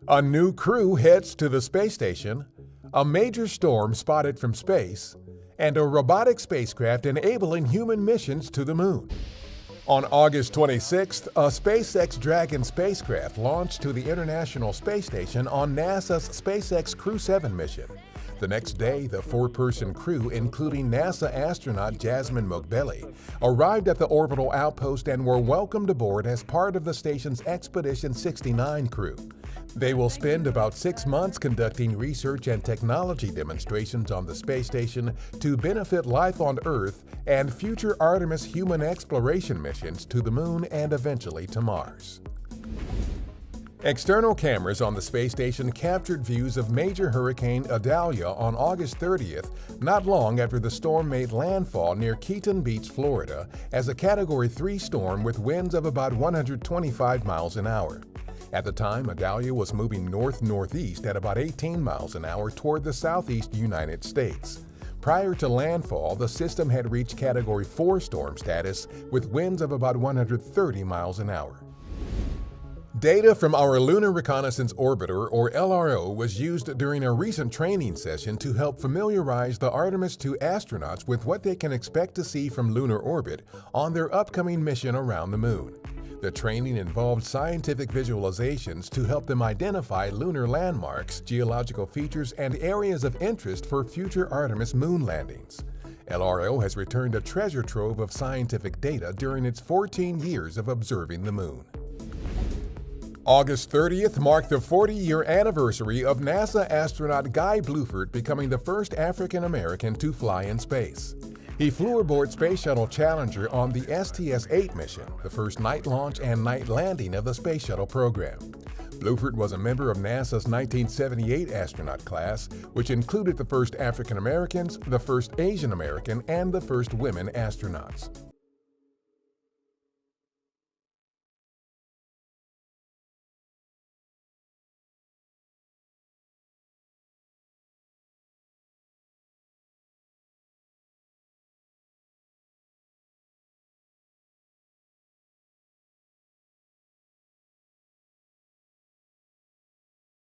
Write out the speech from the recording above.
A new crew heads to the space station, a major storm spotted from space, and a robotic spacecraft enabling human missions to the moon. On August 26th, a SpaceX Dragon spacecraft launched to the International Space Station on NASA's SpaceX Crew 7 mission. The next day, the four-person crew, including NASA astronaut Jasmine Mogbelli, arrived at the orbital outpost and were welcomed aboard as part of the station's Expedition 69 crew. They will spend about 6 months conducting research and technology demonstrations on the space station to benefit life on Earth and future Artemis human exploration missions to the Moon and eventually to Mars. External cameras on the space station captured views of major Hurricane Idalia on August 30th, not long after the storm made landfall near Keaton Beach, Florida, as a Category 3 storm with winds of about 125 miles an hour. At the time, Idalia was moving north-northeast at about 18 miles an hour toward the southeast United States. Prior to landfall, the system had reached Category 4 storm status with winds of about 130 miles an hour. Data from our Lunar Reconnaissance Orbiter, or LRO, was used during a recent training session to help familiarize the Artemis II astronauts with what they can expect to see from lunar orbit on their upcoming mission around the Moon. The training involved scientific visualizations to help them identify lunar landmarks, geological features, and areas of interest for future Artemis moon landings. LRO has returned a treasure trove of scientific data during its 14 years of observing the Moon. August 30th marked the 40-year anniversary of NASA astronaut Guy Bluford becoming the first African American to fly in space. He flew aboard Space Shuttle Challenger on the STS-8 mission, the first night launch and night landing of the Space Shuttle program. Bluford was a member of NASA's 1978 astronaut class, which included the first African Americans, the first Asian American, and the first women astronauts.